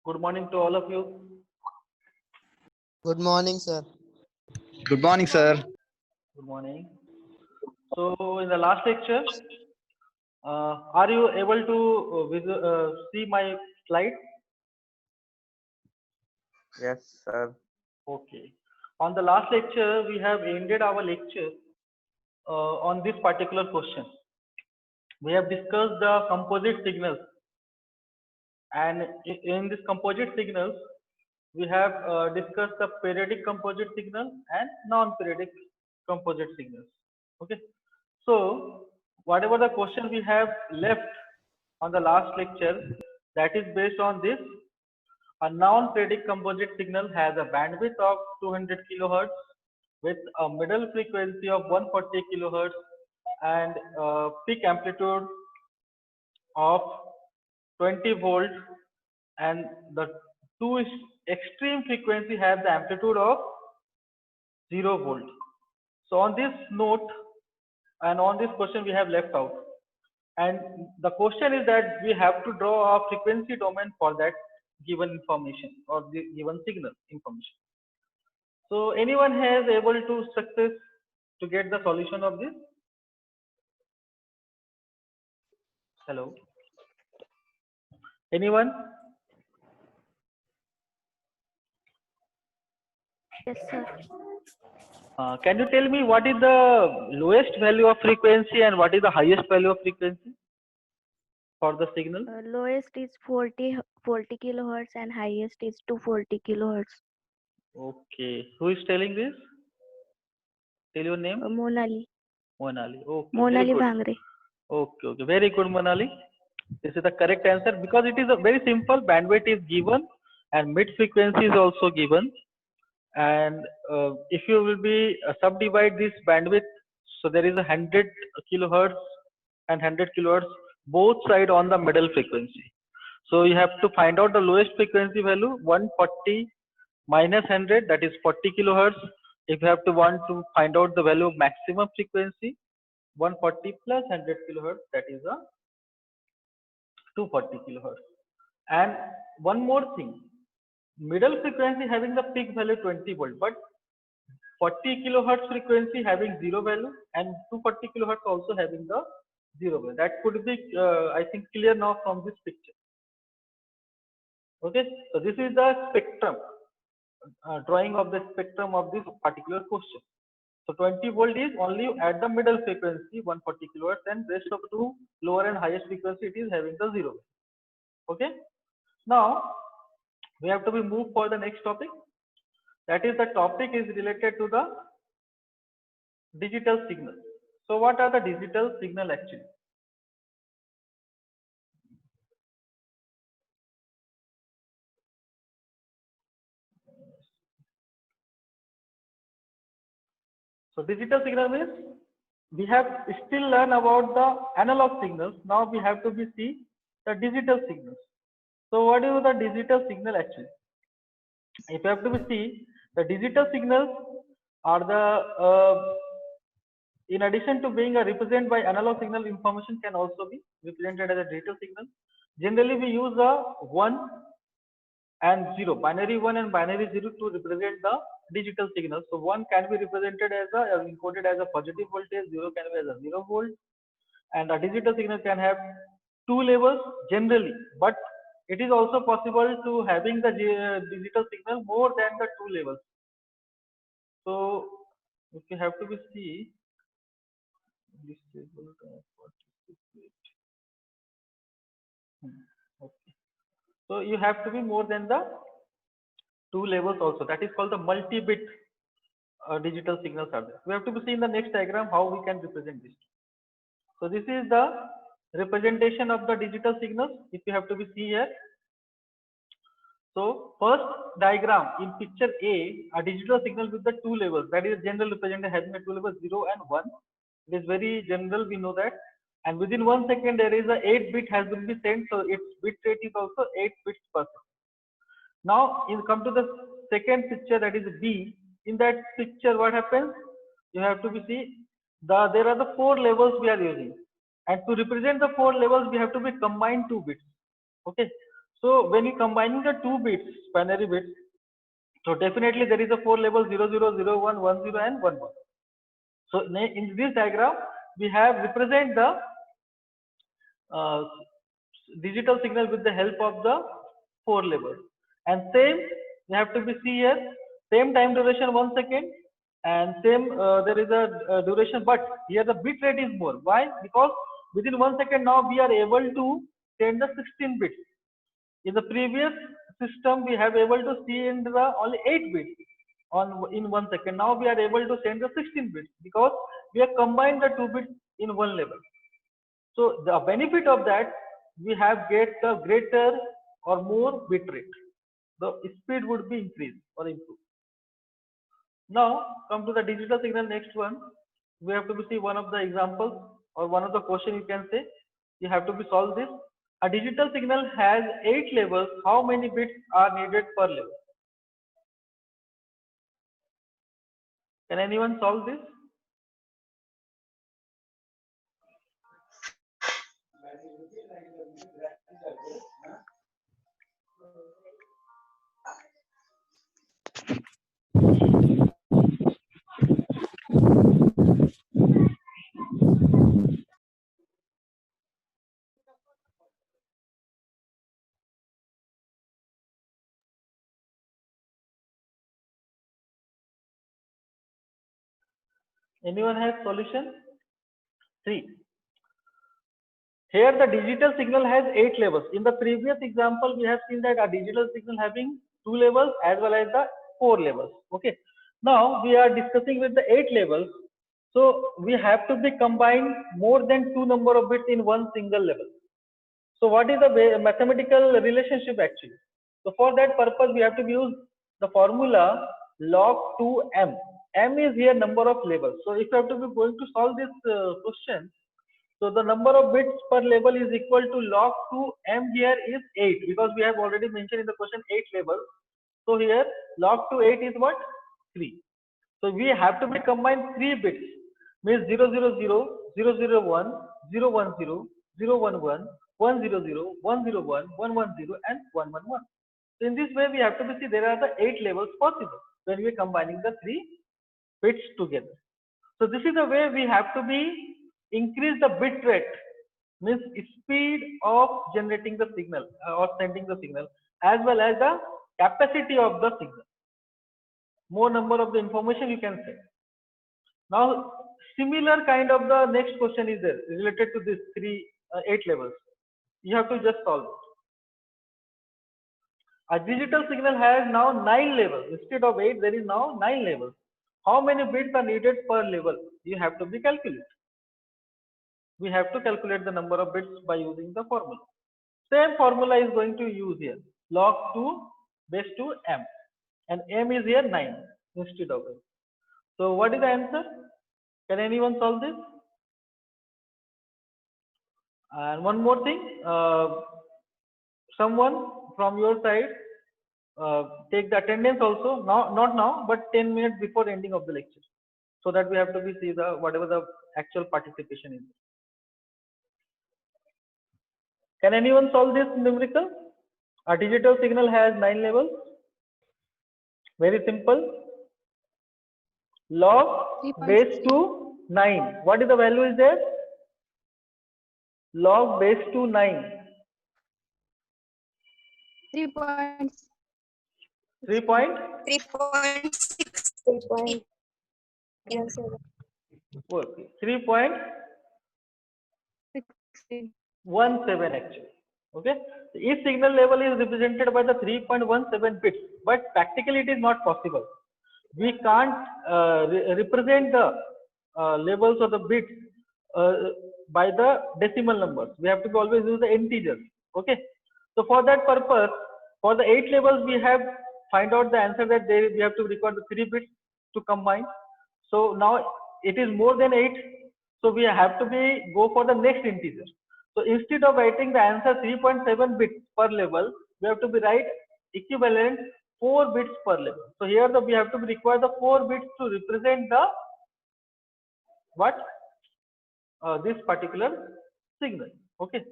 Good morning to all of you. Good morning, sir. Good morning, sir. Good morning. So, in the last lecture, are you able to see my slide? Yes, sir. Okay. On the last lecture, we have ended our lecture on this particular question. We have discussed the composite signals, and in this composite signals, we have discussed the periodic composite signal and non-periodic composite signals. Okay. So, whatever the question we have left on the last lecture, that is based on this. A non-periodic composite signal has a bandwidth of 200 kilohertz with a middle frequency of 140 kilohertz and peak amplitude of 20 volt, and the two extreme frequency have the amplitude of 0 volt. So on this note and on this question we have left out, and the question is that we have to draw a frequency domain for that given information or the given signal information. So anyone has able to success to get the solution of this? Hello? Anyone? Yes, sir. Can you tell me what is the lowest value of frequency and what is the highest value of frequency for the signal? Lowest is 40 kilohertz and highest is 240 kilohertz. Okay. Who is telling this? Tell your name. Monali. Monali. Okay. Very Monali good. Bhangre. Okay. Okay. Very good, Monali. This is the correct answer because it is a very simple. Bandwidth is given and mid frequency is also given. And if you will be subdivide this bandwidth, so there is a 100 kilohertz and 100 kilohertz both side on the middle frequency. So you have to find out the lowest frequency value 140 minus 100, that is 40 kilohertz. If you have to want to find out the value of maximum frequency 140 plus 100 kilohertz, that is a 240 kilohertz. And one more thing, middle frequency having the peak value 20 volt, but 40 kilohertz frequency having zero value and 240 kilohertz also having the zero value. That could be I think clear now from this picture. Okay, so this is the spectrum, drawing of the spectrum of this particular question. So 20 volt is only at the middle frequency 140 kilohertz, and rest of two lower and highest frequency it is having the zero value. Okay, now we have to be moved for the next topic. That is, the topic is related to the digital signal. So what are the digital signal actually? So digital signal means we have still learn about the analog signals. Now we have to be see the digital signals. So what is the digital signal actually? If you have to be see, the digital signals are the in addition to being represented by analog signal, information can also be represented as a digital signal. Generally we use a 1 and 0, binary 1 and binary 0 to represent the digital signal. So 1 can be represented as a encoded as a positive voltage, 0 can be as a 0 volt, and a digital signal can have two levels generally, but it is also possible to having the digital signal more than the two levels. So if you have to be see this table, okay. So you have to be more than the two levels also. That is called the multi-bit digital signals are there. We have to be see in the next diagram how we can represent this. So this is the representation of the digital signals. If you have to be see here. So first diagram in picture A, a digital signal with the two levels, that is general representation having the two levels 0 and 1. It is very general, we know that. And within 1 second there is a 8 bit has been sent, so its bit rate is also 8 bits per second. Now you come to the second picture, that is B. In that picture what happens? You have to be see there are the 4 levels we are using, and to represent the 4 levels we have to be combine 2 bits. Okay, So when you combining the two bits, binary bits, so definitely there is a 4 level 0, 0, 0, 1, 1, 0 and 1, 1. So in this diagram, we have represent the uh, digital signal with the help of the 4 levels. And same, you have to be see here, same time duration 1 second, and same there is a duration, but here the bit rate is more. Why? Because within 1 second now we are able to send the 16 bits. In the previous system, we have able to send the only 8 bits in 1 second. Now we are able to send the 16 bits because we have combined the 2 bits in one level. So the benefit of that, we have get the greater or more bit rate. The speed would be increased or improved. Now come to the digital signal. Next one, we have to see one of the examples or one of the question you can say. You have to be solve this. A digital signal has 8 levels. How many bits are needed per level? Can anyone solve this? Anyone has solution? 3. Here the digital signal has 8 levels. In the previous example, we have seen that a digital signal having 2 levels as well as the 4 levels. Okay. Now we are discussing with the 8 levels. So we have to be combined more than 2 number of bits in one single level. So what is the mathematical relationship actually? So for that purpose, we have to use the formula log 2m. M is here number of levels. So if you have to be going to solve this question, so the number of bits per level is equal to log 2 m here is 8 because we have already mentioned in the question 8 levels. So here log 2 8 is what? 3. So we have to be combine 3 bits means 0 0 0, 0 0 1, 0 1 0, 0 1 1, 1 0 0, 1 0 1, 1 1 0 and 1 1 1. So in this way we have to be see there are the 8 levels possible when we are combining the 3 bits together. So this is the way we have to be increase the bit rate means speed of generating the signal or sending the signal as well as the capacity of the signal. More number of the information you can say. Now similar kind of the next question is there related to this 8 levels. You have to just solve it. A digital signal has now 9 levels. Instead of 8, there is now 9 levels. How many bits are needed per level? You have to be calculate. We have to calculate the number of bits by using the formula. Same formula is going to use here. Log 2 base to m. And m is here 9 instead of 8. So what is the answer? Can anyone solve this? And one more thing. Someone from your side take the attendance also. Not now, but 10 minutes before ending of the lecture. So that we have to be see the whatever the actual participation is. Can anyone solve this numerical? A digital signal has 9 levels. Very simple. Log base to 9. What is the value is there? Log base to 9. 3.6. 3.17 actually. Okay. So each signal level is represented by the 3.17 bits, but practically it is not possible. We can't represent the levels of the bits by the decimal numbers. We have to always use the integers. Okay. So for that purpose, for the 8 levels, we have find out the answer that we have to record the 3 bits to combine. So now it is more than 8. So we have to be go for the next integer. So instead of writing the answer 3.7 bits per level, we have to be write equivalent 4 bits per level. So here we have to require the 4 bits to represent the what this particular signal. Okay.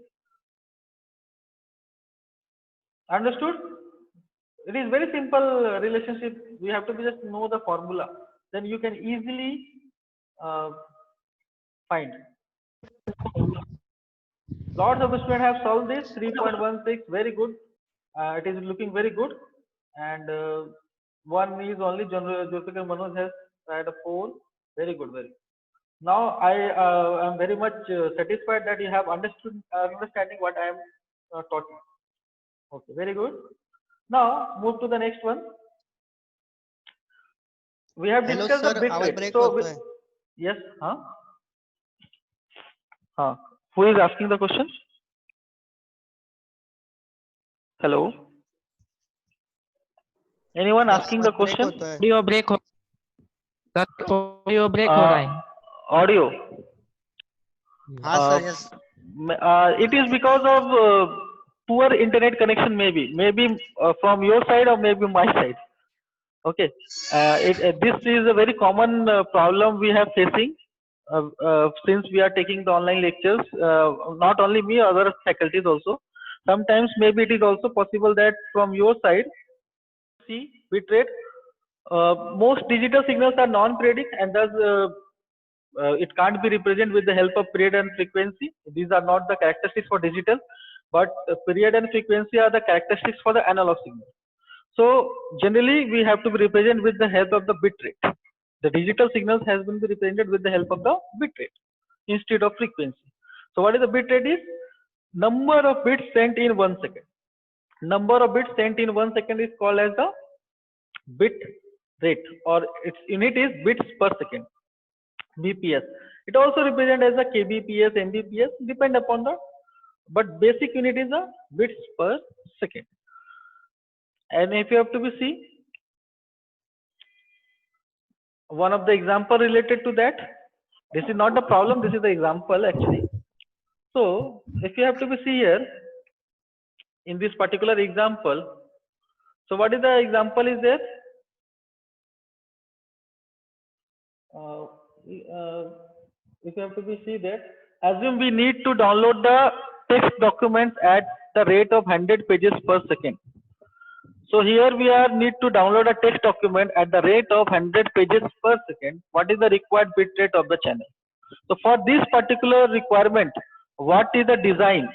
Understood? It is very simple relationship. We have to just know the formula. Then you can easily uh, find. Lots of the students have solved this 3.16. Very good. It is looking very good. And one is only Jyotika Manoj has tried a 4. Very good. Very. Now I am very much satisfied that you have understood understanding what I am taught you. Okay. Very good. Now move to the next one. We have hello discussed the sir bit आवाज rate. Break So होता है yes, huh? Huh. Who is asking the question? Hello. Anyone asking the आवाज break question? होता है audio break हो sir audio break हो रहा है Audio. हाँ Uh, sir yes it is because of poor internet connection, maybe from your side or maybe my side. Okay. This is a very common problem we have facing since we are taking the online lectures. Not only me, other faculties also. Sometimes maybe it is also possible that from your side, see bitrate. Most digital signals are non-periodic and thus it can't be represented with the help of period and frequency. These are not the characteristics for digital, but period and frequency are the characteristics for the analog signal. So generally we have to be represented with the help of the bit rate. The digital signals has been represented with the help of the bit rate instead of frequency. So what is the bit rate is? Number of bits sent in 1 second. Number of bits sent in 1 second is called as the bit rate, or its unit is bits per second, BPS. It also represents as a kbps, mbps, depend upon the, but basic unit is the bits per second. And if you have to be see one of the example related to that, this is not the problem, this is the example actually. So if you have to be see here in this particular example, so what is the example is there? If you have to be see that, assume we need to download the text documents at the rate of 100 pages per second. So here we are need to download a text document at the rate of 100 pages per second. What is the required bit rate of the channel? So for this particular requirement, what is the design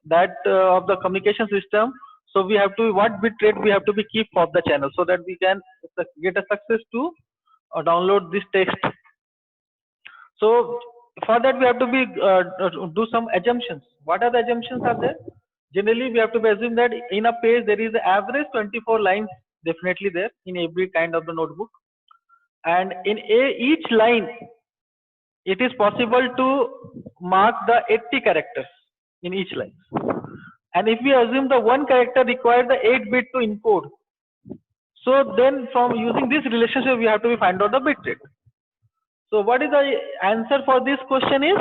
that of the communication system? So we have to, what bit rate we have to be keep of the channel so that we can get a success to download this text. So for that we have to be do some assumptions. What are the assumptions are there? Generally we have to assume that in a page there is an average 24 lines definitely there in every kind of the notebook, and in each line it is possible to mark the 80 characters in each line. And if we assume the one character requires the 8 bit to encode, so then from using this relationship we have to find out the bit rate. So what is the answer for this question is?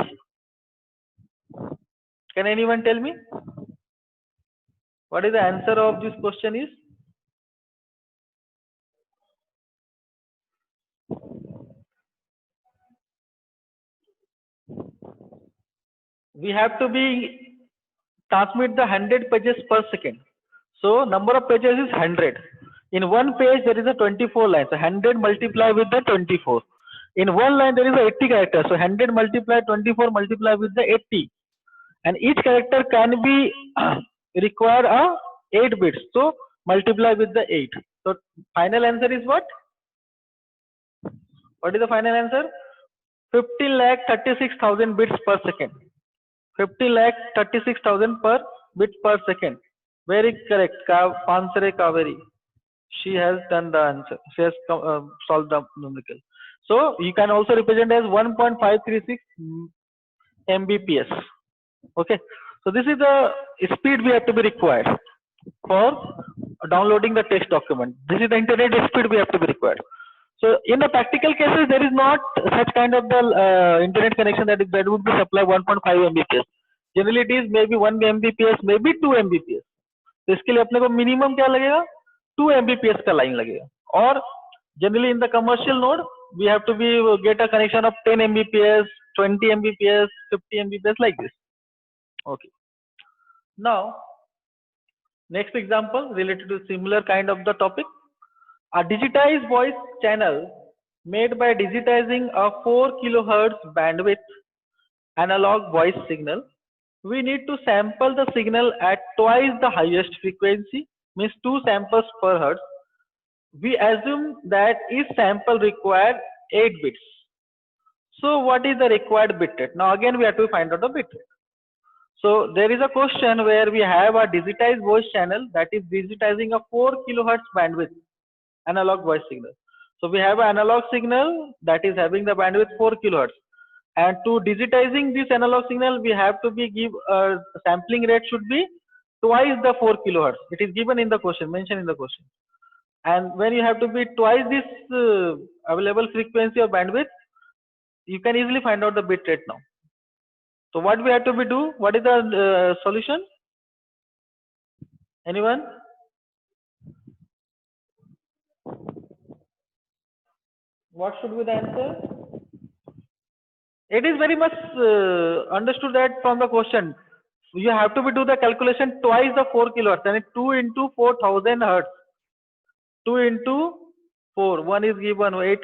Can anyone tell me? What is the answer of this question is? We have to be transmit the 100 pages per second. So number of pages is 100. In one page there is a 24 lines. So 100 multiply with the 24. In one line there is a 80 characters. So 100 multiply 24 multiply with the 80. And each character can be require a 8 bits. So multiply with the 8. So final answer is what? What is the final answer? 15,36,000 bits per second. 15,36,000 per bit per second. Very correct. Pansare Kaveri. She has done the answer. She has solved the numerical. So you can also represent as 1.536 Mbps. Okay. So this is the speed we have to be required for downloading the text document. This is the internet speed we have to be required. So in the practical cases, there is not such kind of the internet connection that would be supply 1.5 Mbps. Generally, it is maybe 1 Mbps, maybe 2 Mbps. तो इसके लिए अपने को minimum क्या लगेगा 2 Mbps का line लगेगा. और generally in the commercial node we have to be get a connection of 10 Mbps, 20 Mbps, 50 Mbps like this. Okay. Now Next example related to similar kind of the topic. A digitized voice channel made by digitizing a 4 kilohertz bandwidth analog voice signal. We need to sample the signal at twice the highest frequency, means 2 samples per hertz. We assume that each sample requires 8 bits. So what is the required bit rate? Now again we have to find out the bit rate. So there is a question where we have a digitized voice channel that is digitizing a 4 kilohertz bandwidth analog voice signal. So we have an analog signal that is having the bandwidth 4 kilohertz. And to digitizing this analog signal, we have to be give sampling rate should be twice the 4 kilohertz. It is given in the question, mentioned in the question. And when you have to be twice this available frequency or bandwidth, you can easily find out the bit rate now. So what we have to be do? What is the solution? Anyone? What should be the answer? It is very much understood that from the question. You have to be do the calculation twice the 4 kilohertz, and 2 into 4000 hertz. 2 into 4. One is given 8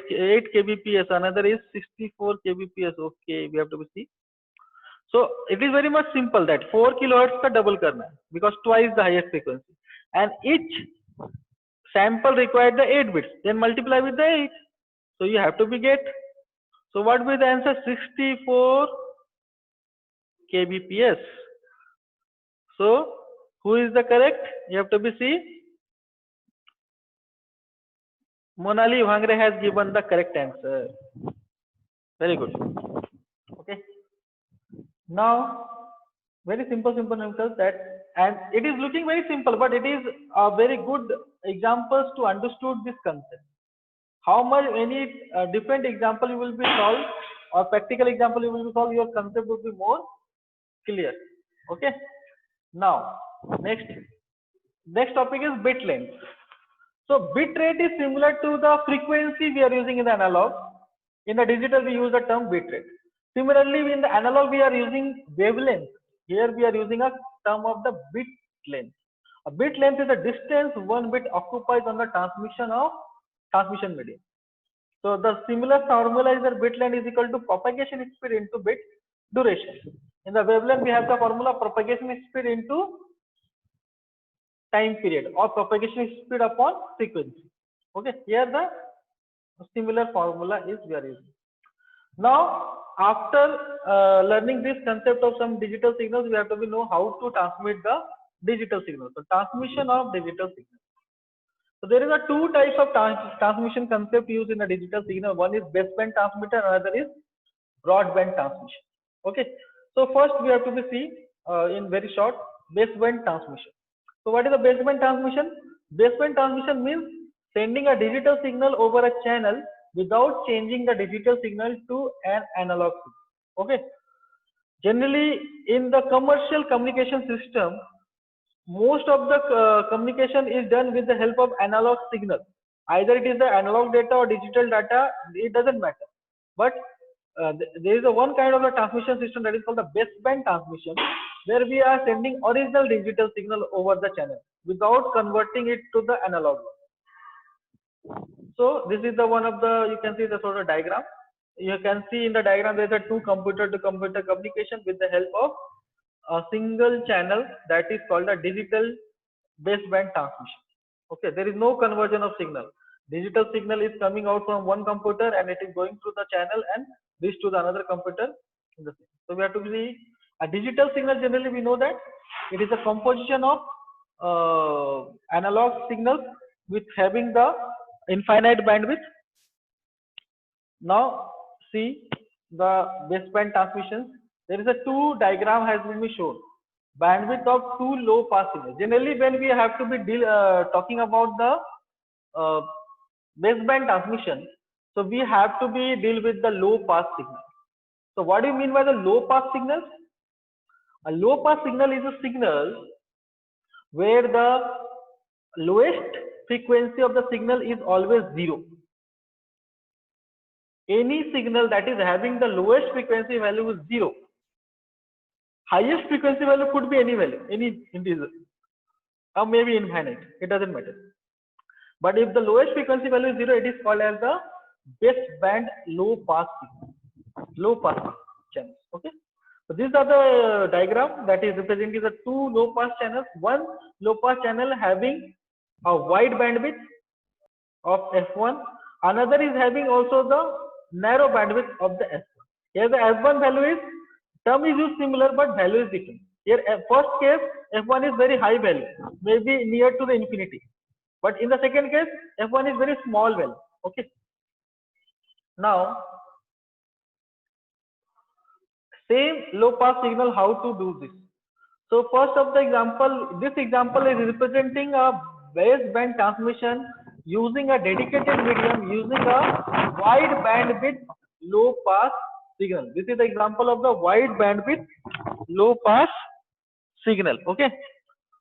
kbps, another is 64 kbps. Okay, we have to see. So it is very much simple that 4 kilohertz ka double karna hai, because twice the highest frequency, and each sample required the 8 bits. Then multiply with the 8. So you have to be get. So what will be the answer? 64 kbps. So who is the correct? You have to be see. Monali Bhangre has given the correct answer. Very good. Okay. Now, very simple answers that, and it is looking very simple, but it is a very good examples to understood this concept. How much any different example you will be solved, or practical example you will be solved, your concept will be more clear. Okay. Now, next topic is bit length. So bit rate is similar to the frequency we are using in the analog. In the digital we use the term bit rate. Similarly, in the analog we are using wavelength. Here we are using a term of the bit length. A bit length is the distance one bit occupies on the transmission medium. So the similar formula is that bit length is equal to propagation speed into bit duration. In the wavelength we have the formula propagation speed into time period, or propagation speed upon frequency. Okay, here the similar formula is we are using. Now after learning this concept of some digital signals, we have to know how to transmit the digital signals. So transmission of digital signals. So there is a two types of transmission concept used in a digital signal. One is baseband transmitter, another is broadband transmission. Okay. So first we have to be see in very short baseband transmission. So what is a baseband transmission? Baseband transmission means sending a digital signal over a channel without changing the digital signal to an analog signal. Okay. Generally in the commercial communication system, most of the communication is done with the help of analog signal. Either it is the analog data or digital data, it doesn't matter. But there is a one kind of a transmission system that is called the baseband transmission, where we are sending original digital signal over the channel without converting it to the analog one. So this is the one of the, you can see the sort of diagram. You can see in the diagram there is a two computer to computer communication with the help of a single channel, that is called a digital baseband transmission. Okay, there is no conversion of signal. Digital signal is coming out from one computer and it is going through the channel and reach to the another computer. So we have to see a digital signal. Generally we know that it is a composition of analog signals with having the infinite bandwidth. Now see the baseband transmissions. There is a two diagram has been shown. Bandwidth of two low pass signals. Generally when we have to be talking about the baseband transmission, so we have to be deal with the low pass signal. So what do you mean by the low pass signals? A low pass signal is a signal where the lowest frequency of the signal is always 0. Any signal that is having the lowest frequency value is 0. Highest frequency value could be any value, any integer. or maybe infinite. It doesn't matter. But if the lowest frequency value is 0, it is called as the baseband low pass signal. Low pass channels. Okay. So these are the diagram that is representing the two low pass channels. One low pass channel having a wide bandwidth of f1. Another is having also the narrow bandwidth of the f1. Here the f1 value is, term is used similar but value is different. Here first case f1 is very high value, maybe near to the infinity. But in the second case f1 is very small value. Okay. Now same low pass signal, how to do this? So first of the example, this example is representing a baseband transmission using a dedicated medium, using a wide bandwidth low pass signal. This is the example of the wide bandwidth low pass signal. Okay.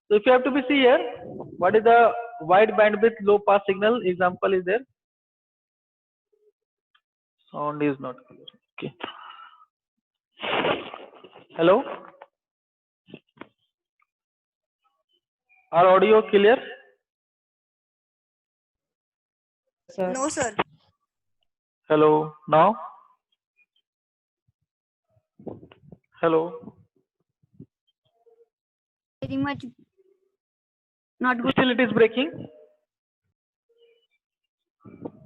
So if you have to be see here, what is the wide bandwidth low pass signal example is there? Sound is not clear. Okay. Hello? Are audio clear? Sir. No, sir. Hello? Now? Hello? Very much not good, Still it is breaking?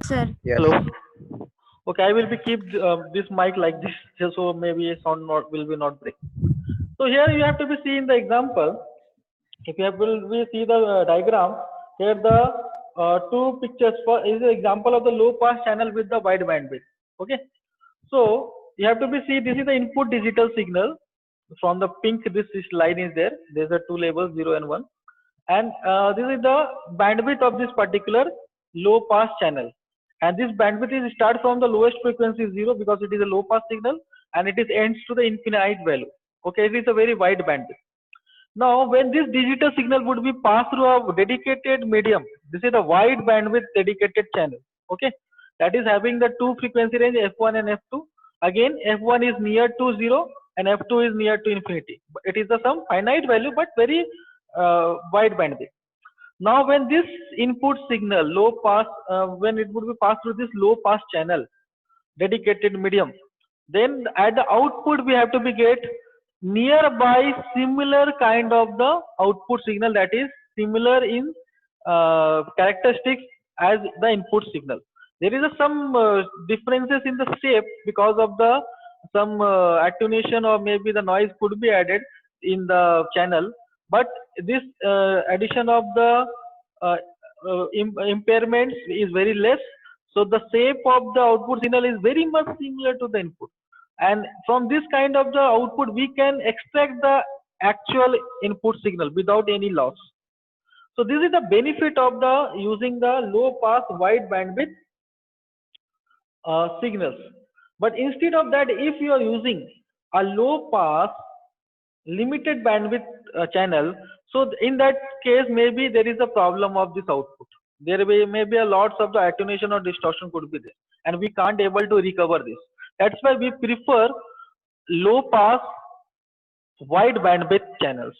sir. Yes. Hello? Okay, I will be keep this mic like this, just so maybe sound not will be not break. So here you have to be see in the example. If you have will we see the diagram, here the two pictures for is the example of the low pass channel with the wide bandwidth. Okay, so you have to be see this is the input digital signal from the pink. This line is there. There's a two labels 0 and 1, and this is the bandwidth of this particular low pass channel. And this bandwidth is start from the lowest frequency 0 because it is a low pass signal, and it is ends to the infinite value. Okay, it is a very wide bandwidth. Now, when this digital signal would be passed through a dedicated medium, this is a wide bandwidth dedicated channel. Okay, that is having the two frequency range f1 and f2. Again, f1 is near to 0 and f2 is near to infinity. It is the some finite value but very wide bandwidth. Now, when this input signal low pass, when it would be passed through this low pass channel, dedicated medium, then at the output we have to be get nearby similar kind of the output signal that is similar in characteristics as the input signal. There is some differences in the shape because of the some attenuation or maybe the noise could be added in the channel, but this addition of the impairments is very less, so the shape of the output signal is very much similar to the input, and from this kind of the output we can extract the actual input signal without any loss. So this is the benefit of the using the low pass wide bandwidth signals. But instead of that, if you are using a low pass limited bandwidth channel, so in that case maybe there is a problem of this output. There may be a lots of the attenuation or distortion could be there, and we can't able to recover this. That's why we prefer low pass wide bandwidth channels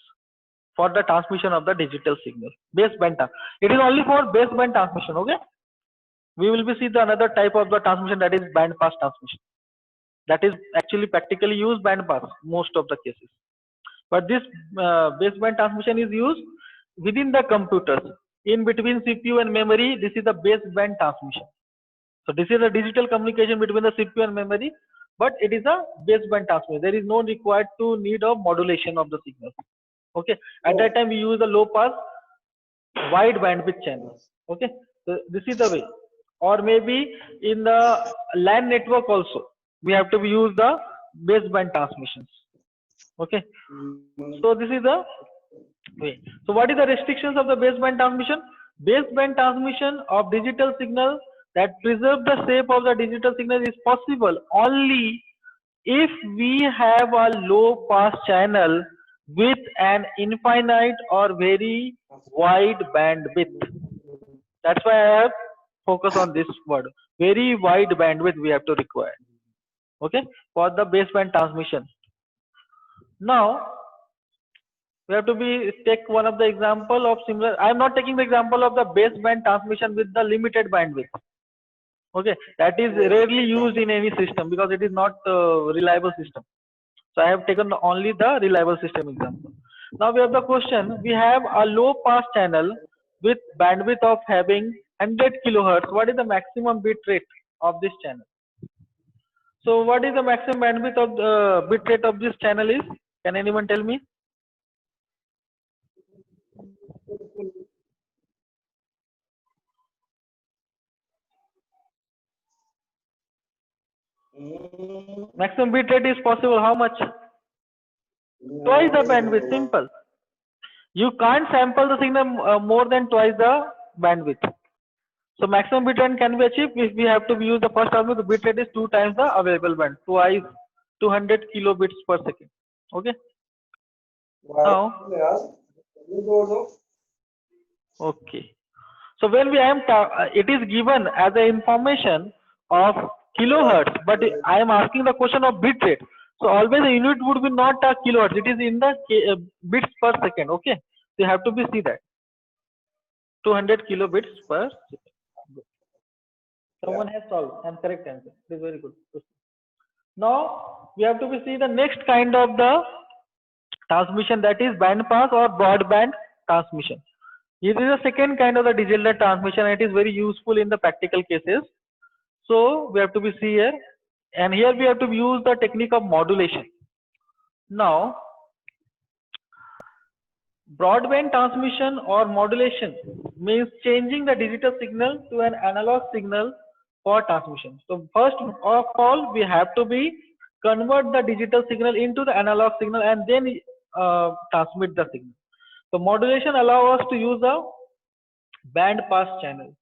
for the transmission of the digital signal. Baseband, it is only for baseband transmission. Okay, we will be see the another type of the transmission, that is band pass transmission. That is actually practically used band pass most of the cases. But this baseband transmission is used within the computers, in between CPU and memory. This is the baseband transmission. So this is a digital communication between the CPU and memory, but it is a baseband transmission. There is no required to need of modulation of the signal. Okay, at that time we use the low pass wide bandwidth channels. Okay, so this is the way. Or maybe in the LAN network also we have to use the baseband transmissions. Okay, so this is the way. So what is the restrictions of the baseband transmission? Baseband transmission of digital signal that preserve the shape of the digital signal is possible only if we have a low pass channel with an infinite or very wide bandwidth. That's why I have focused on this word, very wide bandwidth we have to require. Okay, for the baseband transmission. Now We have to take one of the example of similar. I am not taking the example of the baseband transmission with the limited bandwidth. Okay, that is rarely used in any system because it is not reliable system. So I have taken only the reliable system example. Now we have the question. We have a low pass channel with bandwidth of having 100 kilohertz. What is the maximum bit rate of this channel? So what is the maximum bandwidth of the bit rate of this channel is? Can anyone tell me? Maximum bit rate is possible. How much? Twice the bandwidth. Simple. You can't sample the signal more than twice the bandwidth. So maximum bit rate can be achieved if we have to use the first term. The bit rate is 2 times the available band, twice 200 kilobits per second. Okay. Now, okay. So when it is given as an information of kilohertz, but I am asking the question of bit rate. So always the unit would be not a kilohertz. It is in the bits per second. Okay. So you have to see that 200 kilobits per second. Someone has solved and correct answer. It is very good. Now we have to see the next kind of the transmission, that is band pass or broadband transmission. It is the second kind of the digital transmission, and it is very useful in the practical cases. So we have to see here, and here we have to use the technique of modulation. Now, broadband transmission or modulation means changing the digital signal to an analog signal for transmission. So first of all, we have to convert the digital signal into the analog signal and then transmit the signal. So modulation allows us to use a band pass channel.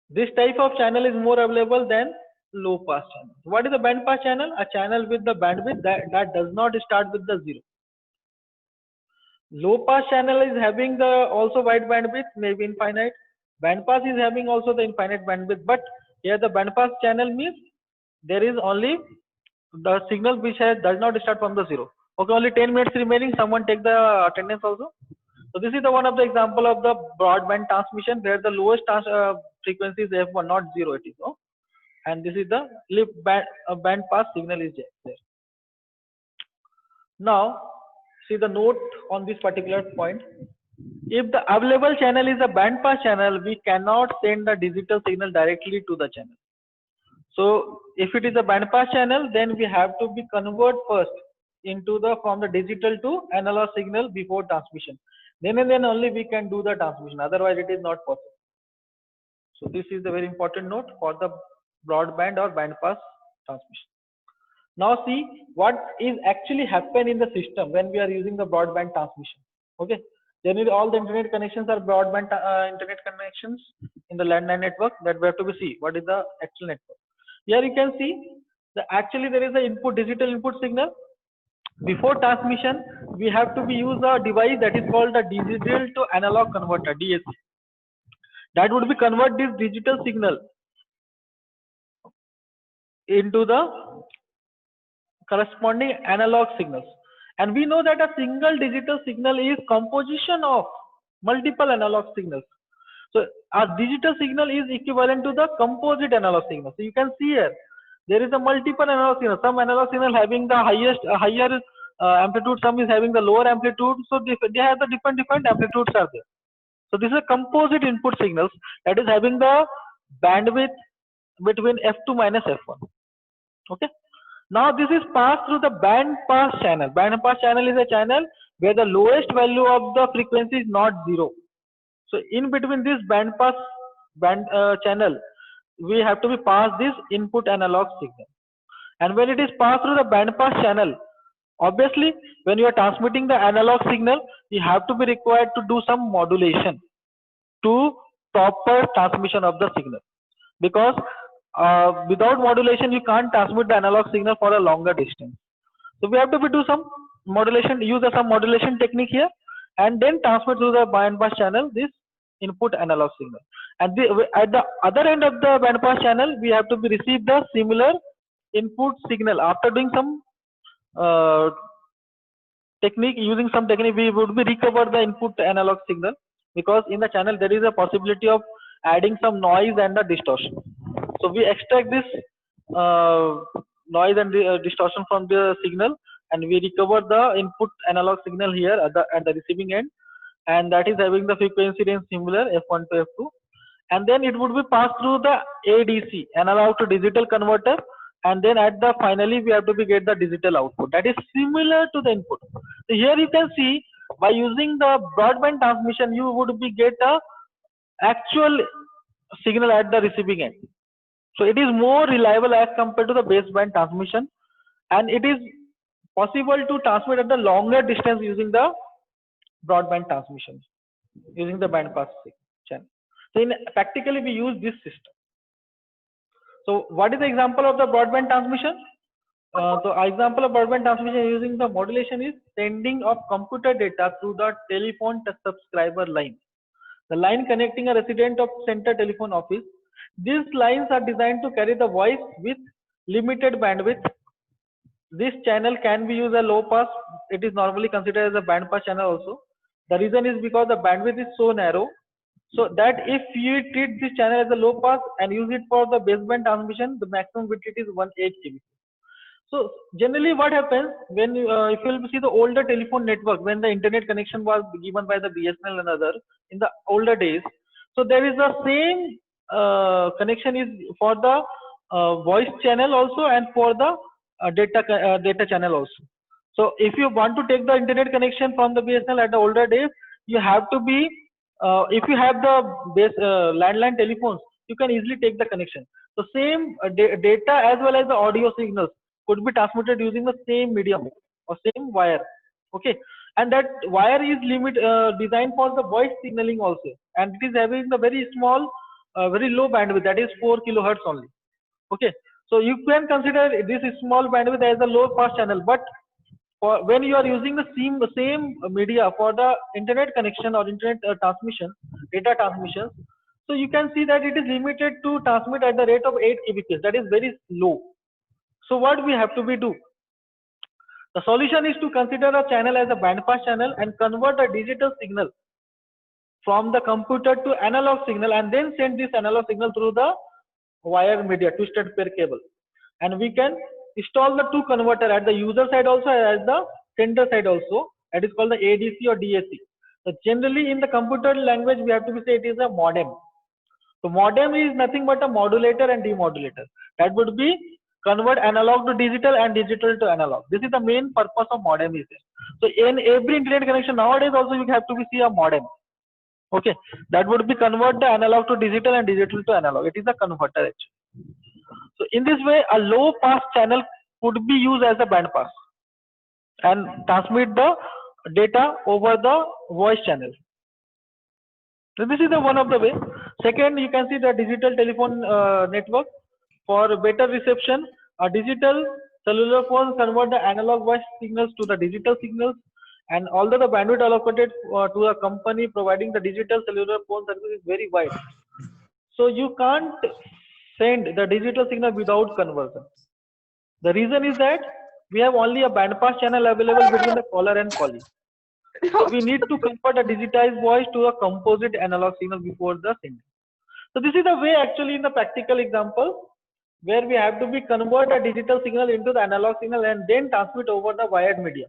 This type of channel is more available than low pass channel. What is a band pass channel? A channel with the bandwidth that does not start with the 0. Low pass channel is having the also wide bandwidth, maybe infinite. Band pass is having also the infinite bandwidth, but here the band pass channel means there is only the signal which does not start from the 0. Okay, only 10 minutes remaining. Someone take the attendance also. So this is the one of the example of the broadband transmission where the lowest frequency is F1, not 0 it is. No? And this is the band pass signal is there. Now see the note on this particular point. If the available channel is a band pass channel, we cannot send the digital signal directly to the channel. So if it is a band pass channel, then we have to convert first into from the digital to analog signal before transmission. Then and then only we can do the transmission. Otherwise, it is not possible. So this is the very important note for the broadband or band pass transmission. Now see what is actually happen in the system when we are using the broadband transmission. Okay. Generally, all the internet connections are broadband internet connections in the landline network. That we have to see what is the actual network. Here you can see that actually there is an digital input signal. Before transmission, we have to use a device that is called the digital to analog converter (DAC). That would convert this digital signal into the corresponding analog signals. And we know that a single digital signal is composition of multiple analog signals. So our digital signal is equivalent to the composite analog signal. So you can see here there is a multiple analog signal. Some analog signal having the higher amplitude, some is having the lower amplitude. So they have the different amplitudes are there. So this is a composite input signals that is having the bandwidth between F2 minus F1. Okay. Now this is passed through the band pass channel. Band pass channel is a channel where the lowest value of the frequency is not 0. So in between this band pass channel, we have to pass this input analog signal. And when it is passed through the band pass channel, obviously when you are transmitting the analog signal, you have to be required to do some modulation to proper transmission of the signal, because without modulation you can't transmit the analog signal for a longer distance. So we have to do some modulation, use some modulation technique here, and then transmit through the band pass channel this input analog signal. And at the other end of the band pass channel, we have to receive the similar input signal after doing some technique, using some technique, we would be recover the input analog signal, because in the channel there is a possibility of adding some noise and the distortion. So we extract this noise and distortion from the signal, and we recover the input analog signal here at the receiving end, and that is having the frequency range similar f1 to f2, and then it would be passed through the ADC, analog to digital converter, and then at the finally we have to be get the digital output that is similar to the input. So here you can see, by using the broadband transmission you would be get a actual signal at the receiving end. So it is more reliable as compared to the baseband transmission, and it is possible to transmit at the longer distance using the broadband transmission, using the band pass channel. So practically we use this system. So what is the example of the broadband transmission? So example of broadband transmission using the modulation is sending of computer data through the telephone to subscriber line. The line connecting a resident of center telephone office. These lines are designed to carry the voice with limited bandwidth. This channel can be used as low pass. It is normally considered as a band pass channel also. The reason is because the bandwidth is so narrow, so that if you treat this channel as a low pass and use it for the baseband transmission, the maximum bit rate is 1/8 kbps. So generally what happens when if you will see the older telephone network, when the internet connection was given by the BSNL and other in the older days, so there is the same connection is for the voice channel also and for the data channel also. So if you want to take the internet connection from the BSNL at the older days, you have to be if you have the base landline telephones, you can easily take the connection. So same data as well as the audio signals could be transmitted using the same medium or same wire. Okay, and that wire is designed for the voice signaling also, and it is having the very small very low bandwidth, that is 4 kilohertz only. Okay, so you can consider this small bandwidth as a low pass channel, but for when you are using the same media for the internet connection or internet transmission, data transmission, so you can see that it is limited to transmit at the rate of 8 kbps, that is very low. So what we have to do? The solution is to consider a channel as a band pass channel and convert a digital signal from the computer to analog signal, and then send this analog signal through the wire media, twisted pair cable, and we can install the two converter at the user side also as the sender side also. That is called the ADC or DAC. So generally in the computer language we have to say it is a modem. So modem is nothing but a modulator and demodulator. That would be convert analog to digital and digital to analog. This is the main purpose of modem is there. So in every internet connection nowadays also you have to see a modem. Okay, that would be convert the analog to digital and digital to analog. It is a converter actually. So in this way, a low pass channel could be used as a band pass and transmit the data over the voice channel. So this is the one of the way. Second, you can see the digital telephone network for better reception. A digital cellular phone convert the analog voice signals to the digital signals, and although the bandwidth allocated to a company providing the digital cellular phone service is very wide, so you can't send the digital signal without conversion. The reason is that we have only a band pass channel available between the caller and callee. So we need to convert a digitized voice to a composite analog signal before the sending. So this is the way actually in the practical example where we have to be convert a digital signal into the analog signal and then transmit over the wired media.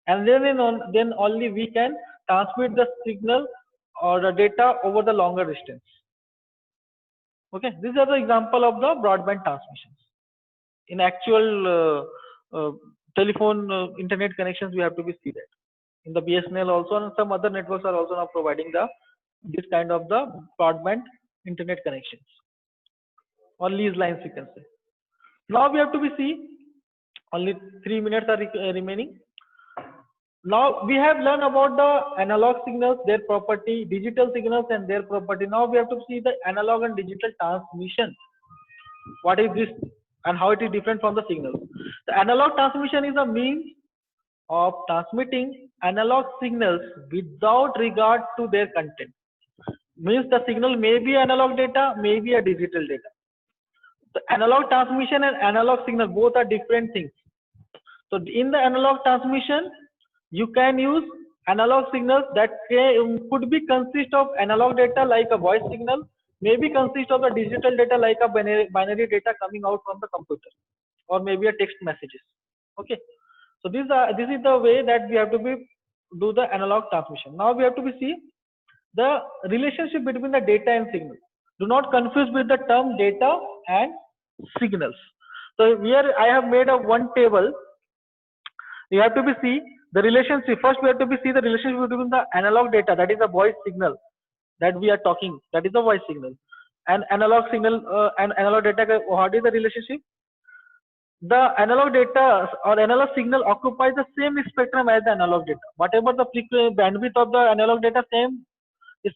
And then only we can transmit the signal or the data over the longer distance. Okay, these are the example of the broadband transmissions. In actual telephone internet connections, we have to be see that. In the BSNL also, and some other networks are also now providing this kind of the broadband internet connections. On these lines you can say. Now we have to be see. Only 3 minutes are remaining. Now we have learned about the analog signals, their property, digital signals and their property. Now we have to see the analog and digital transmission. What is this and how it is different from the signals? The analog transmission is a means of transmitting analog signals without regard to their content. Means the signal may be analog data, may be a digital data. The analog transmission and analog signal both are different things. So in the analog transmission, you can use analog signals that could be consist of analog data like a voice signal, maybe consist of the digital data like a binary data coming out from the computer, or maybe a text messages. Okay, so this is the way that we have to do the analog transmission. Now we have to see the relationship between the data and signal. Do not confuse with the term data and signals. So here I have made a one table. You have to see the relationship. First we have to see the relationship between the analog data, that is a voice signal that we are talking, that is a voice signal, and analog signal and analog data. What is the relationship? The analog data or analog signal occupies the same spectrum as the analog data. Whatever the bandwidth of the analog data, same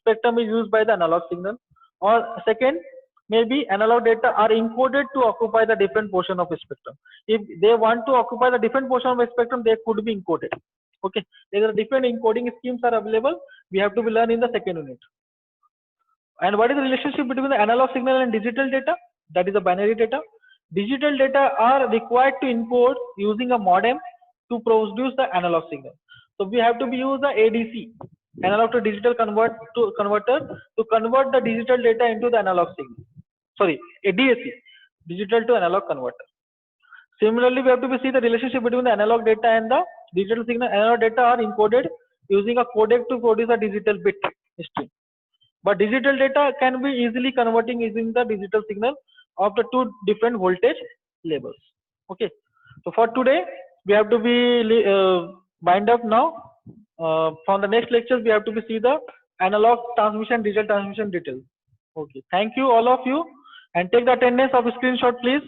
spectrum is used by the analog signal. Or second, maybe analog data are encoded to occupy the different portion of the spectrum. If they want to occupy the different portion of the spectrum, they could be encoded. Okay, there are different encoding schemes are available. We have to learn in the second unit. And what is the relationship between the analog signal and digital data? That is the binary data. Digital data are required to encode using a modem to produce the analog signal. So we have to use the ADC, analog to digital converter, to convert the digital data into the analog signal. Sorry, a DAC, digital to analog converter. Similarly, we have to see the relationship between the analog data and the digital signal. Analog data are encoded using a codec to produce a digital bit stream. But digital data can be easily converting using the digital signal of the two different voltage levels. Okay, so for today we have to bind up now. From the next lectures we have to see the analog transmission, digital transmission details. Okay, thank you all of you, and take the attendance of screenshot please.